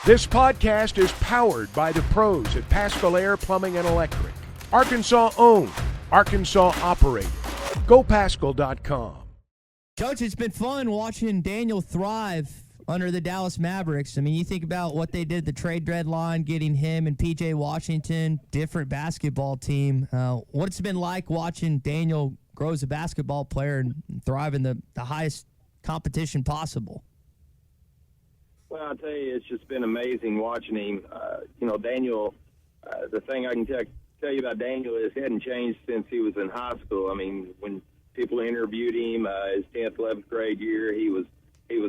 This podcast is powered by the pros at Paschal Air Plumbing and Electric. Arkansas owned, Arkansas operated. GoPaschal.com. Coach, it's been fun watching Daniel thrive under the Dallas Mavericks. I mean, you think about what they did at the trade deadline, getting him and P.J. Washington, different basketball team. What's it been like watching Daniel grow as a basketball player and thrive in the highest competition possible? Well, I'll tell you, it's just been amazing watching him. Daniel, the thing I can tell you about Daniel is he hadn't changed since he was in high school. I mean, when people interviewed him his 10th, 11th grade year, he was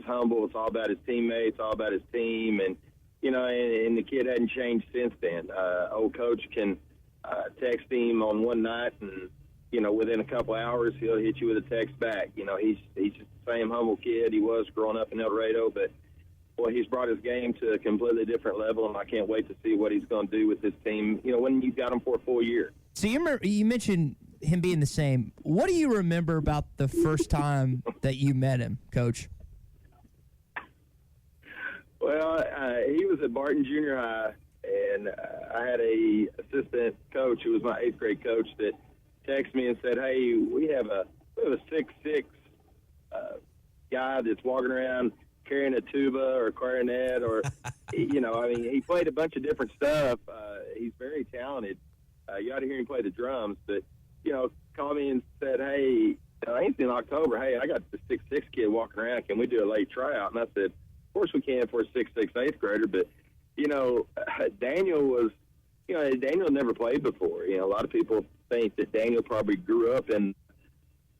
humble. It's all about his teammates, all about his team, and the kid hadn't changed since then. Old coach can text him on one night, and within a couple hours he'll hit you with a text back. He's just the same humble kid he was growing up in El Dorado, but boy, he's brought his game to a completely different level, and I can't wait to see what he's going to do with his team. When you've got him for a full year. So you mentioned him being the same. What do you remember about the first time that you met him, Coach? Well, he was at Barton Junior High, and I had a assistant coach who was my 8th grade coach that texted me and said, "Hey, we have a 6'6" guy that's walking around carrying a tuba or a clarinet, or he played a bunch of different stuff. He's very talented. You ought to hear him play the drums, but called me and said, "Hey, I ain't in October. Hey, I got the 6'6" kid walking around. Can we do a late tryout?" And I said, "Of course we can for a 6'6" 8th grader." But Daniel was, Daniel never played before. A lot of people think that Daniel probably grew up in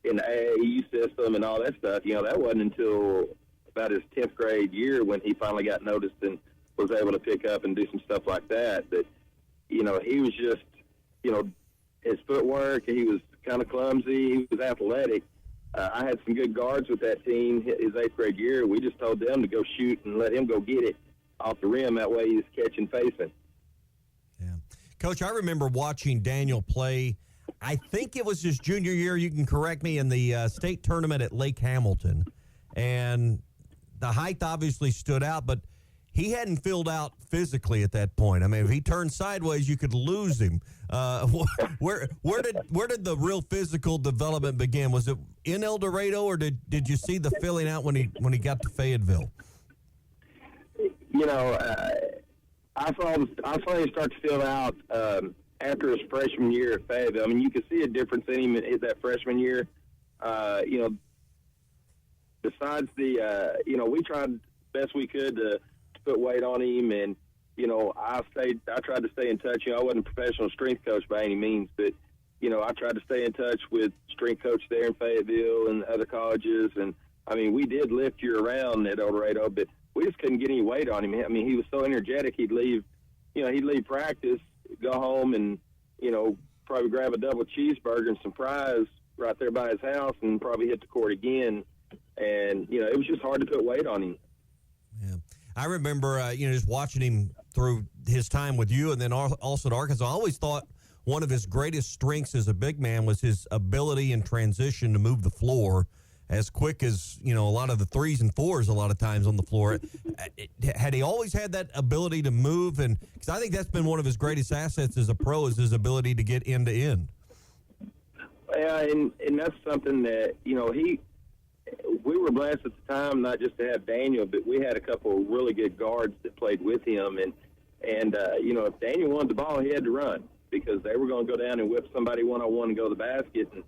the AAU system and all that stuff. That wasn't until about his 10th grade year when he finally got noticed and was able to pick up and do some stuff like that. But he was just, his footwork, he was kind of clumsy, he was athletic. I had some good guards with that team his 8th grade year. We just told them to go shoot and let him go get it off the rim. That way he's catching facing. Yeah. Coach, I remember watching Daniel play, I think it was his junior year, you can correct me, in the state tournament at Lake Hamilton. And the height obviously stood out, but he hadn't filled out physically at that point. I mean, if he turned sideways, you could lose him. Where did the real physical development begin? Was it in El Dorado, or did you see the filling out when he got to Fayetteville? I saw him start to fill out after his freshman year at Fayetteville. I mean, you could see a difference in him in that freshman year. Besides we tried best we could to put weight on him, and I tried to stay in touch. I wasn't a professional strength coach by any means, but I tried to stay in touch with strength coach there in Fayetteville and other colleges, and I mean, we did lift year round at El Dorado, but we just couldn't get any weight on him. I mean, he was so energetic. He'd leave practice, go home, and probably grab a double cheeseburger and some fries right there by his house, and probably hit the court again. And it was just hard to put weight on him. Yeah, I remember just watching him through his time with you, and then also at Arkansas. I always thought one of his greatest strengths as a big man was his ability in transition to move the floor as quick as a lot of the 3s and 4s a lot of times on the floor. Had he always had that ability to move? And because I think that's been one of his greatest assets as a pro, is his ability to get end to end. Yeah, and that's something that we were blessed at the time, not just to have Daniel, but we had a couple of really good guards that played with him. And if Daniel wanted the ball, he had to run, because they were going to go down and whip somebody one-on-one and go to the basket. And,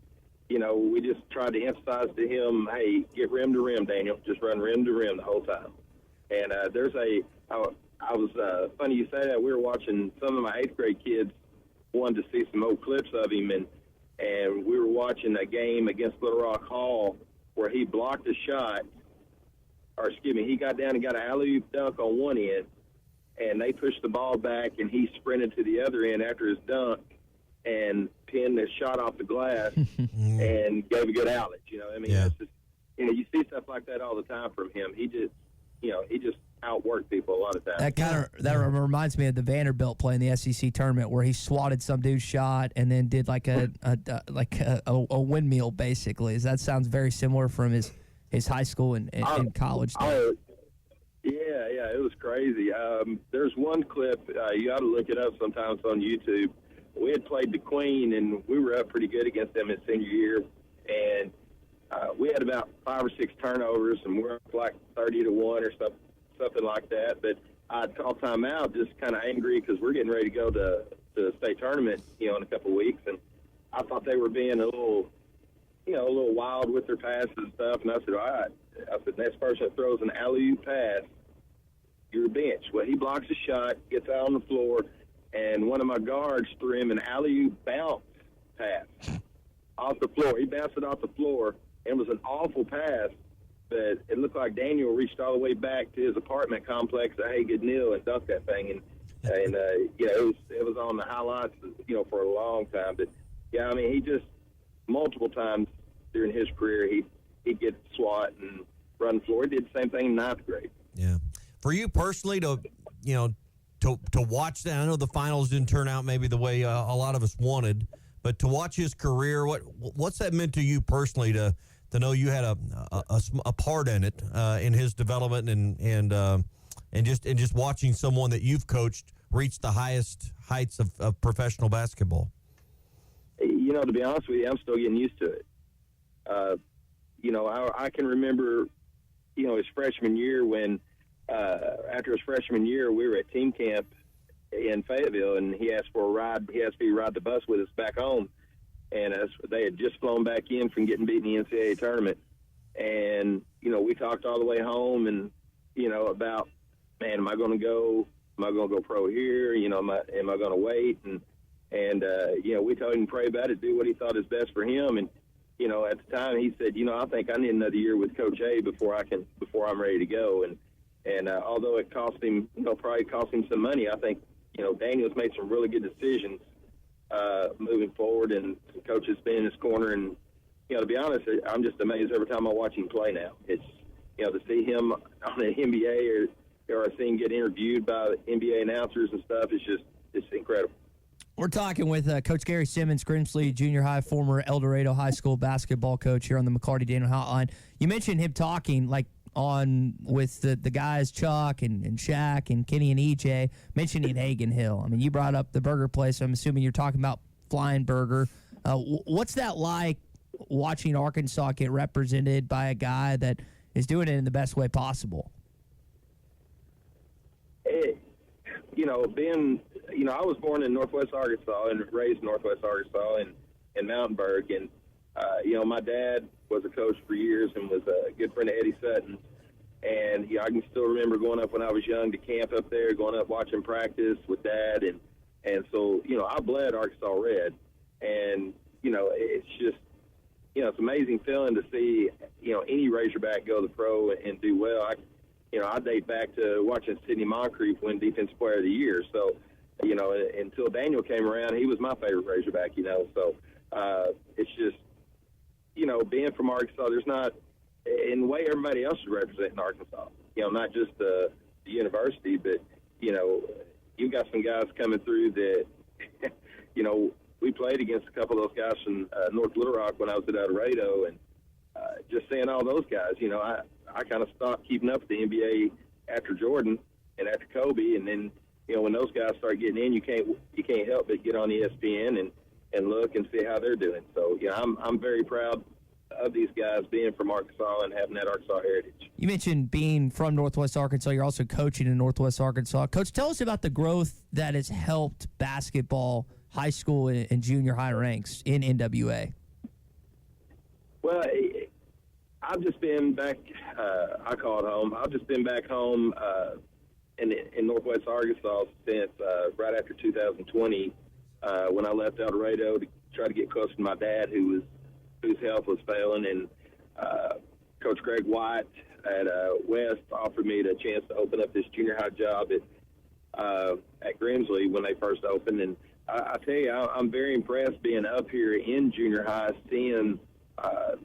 we just tried to emphasize to him, hey, get rim to rim, Daniel. Just run rim to rim the whole time. And I was funny you say that. We were watching, some of my 8th grade kids wanted to see some old clips of him, and we were watching a game against Little Rock Hall where he blocked a shot, he got down and got an alley-oop dunk on one end, and they pushed the ball back, and he sprinted to the other end after his dunk and pinned his shot off the glass and gave a good outlet. It's just, you see stuff like that all the time from him. He just outworked people a lot of times. That reminds me of the Vanderbilt play in the SEC tournament where he swatted some dude's shot and then did like a windmill, basically. That sounds very similar from his high school and college. Yeah, it it was crazy. There's one clip, you ought to look it up sometimes on YouTube. We had played the Queen, and we were up pretty good against them his senior year. And we had about 5 or 6 turnovers, and we're up like 30-1 or something like that. But I'd call timeout just kind of angry because we're getting ready to go to the state tournament, in a couple of weeks. And I thought they were being a little wild with their passes and stuff. And I said, all right. I said, next person that throws an alley-oop pass, you're bench. Well, he blocks a shot, gets out on the floor, and one of my guards threw him an alley-oop bounce pass off the floor. He bounced it off the floor. It was an awful pass, but it looked like Daniel reached all the way back to his apartment complex at Hagen Hill and dunked that thing. And it was on the highlights, for a long time. But, yeah, I mean, he just multiple times during his career, he'd get SWAT and run the floor. He did the same thing in 9th grade. Yeah. For you personally to watch that, I know the finals didn't turn out maybe the way a lot of us wanted, but to watch his career, what's that meant to you personally to know you had a part in it, in his development and just watching someone that you've coached reach the highest heights of professional basketball? To be honest with you, I'm still getting used to it. I can remember, his freshman year when, after his freshman year, we were at team camp in Fayetteville, and he asked for a ride. He asked me to ride the bus with us back home. And they had just flown back in from getting beat in the NCAA tournament. And, we talked all the way home and, about, man, am I going to go pro here? Am I going to wait? And we told him to pray about it, do what he thought is best for him. And, at the time he said, I think I need another year with Coach A before I'm ready to go. And although it cost him, probably cost him some money, I think, Daniel's made some really good decisions moving forward, and the coach has been in his corner. And, to be honest, I'm just amazed every time I watch him play now. It's, to see him on the NBA or I see him get interviewed by NBA announcers and stuff, it's incredible. We're talking with Coach Gary Simmons, Grimsley Junior High, former El Dorado High School basketball coach here on the McCarty Daniel Hotline. You mentioned him talking with the guys Chuck and Shaq and Kenny and EJ, mentioning Hagen Hill. I mean, you brought up the burger place, so I'm assuming you're talking about Flying Burger. What's that like, watching Arkansas get represented by a guy that is doing it in the best way possible? I was born in Northwest Arkansas and raised in Northwest Arkansas in Mountainburg. And, my dad was a coach for years and was a good friend of Eddie Sutton. And, I can still remember going up when I was young to camp up there, going up watching practice with Dad. And so, I bled Arkansas Red. And, it's just, it's an amazing feeling to see, any Razorback go to the pro and do well. I date back to watching Sidney Moncrief win Defensive Player of the Year. So, until Daniel came around, he was my favorite Razorback, So it's just, being from Arkansas, there's not, in the way everybody else is representing Arkansas, not just the university, but, you've got some guys coming through that, we played against a couple of those guys from North Little Rock when I was at El Dorado, and just seeing all those guys, I kind of stopped keeping up with the NBA after Jordan and after Kobe, and then when those guys start getting in, you can't help but get on ESPN and look and see how they're doing. So I'm very proud of these guys being from Arkansas and having that Arkansas heritage. You mentioned being from Northwest Arkansas. You're also coaching in Northwest Arkansas. Coach, tell us about the growth that has helped basketball, high school and junior high ranks in NWA. Well, I've just been back. I call it home. I've just been back home in Northwest Arkansas since right after 2020, when I left El Dorado to try to get closer to my dad, whose health was failing. And Coach Greg White at West offered me the chance to open up this junior high job at Grimsley when they first opened. And I tell you, I'm very impressed being up here in junior high, seeing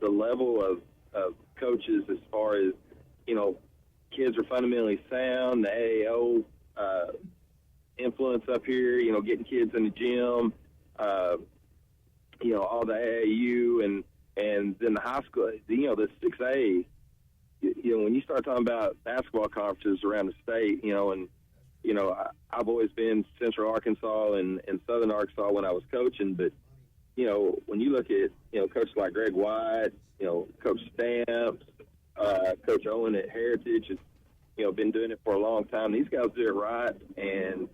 the level of coaches as far as, kids are fundamentally sound, the AAO influence up here, getting kids in the gym, all the AAU and then the high school, the 6A, when you start talking about basketball conferences around the state, I've always been Central Arkansas and Southern Arkansas when I was coaching. But, when you look at, coaches like Greg White, Coach Stamps, Coach Owen at Heritage has, been doing it for a long time. These guys do it right, and,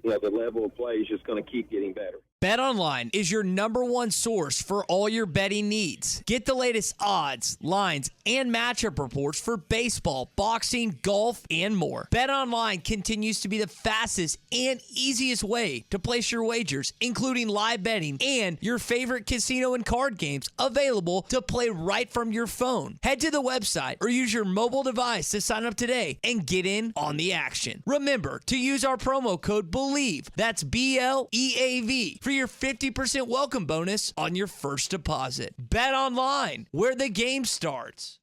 the level of play is just going to keep getting better. BetOnline is your #1 source for all your betting needs. Get the latest odds, lines, and matchup reports for baseball, boxing, golf, and more. BetOnline continues to be the fastest and easiest way to place your wagers, including live betting and your favorite casino and card games available to play right from your phone. Head to the website or use your mobile device to sign up today and get in on the action. Remember to use our promo code BELIEVE, that's BLEAV, for your 50% welcome bonus on your first deposit. Bet online, where the game starts.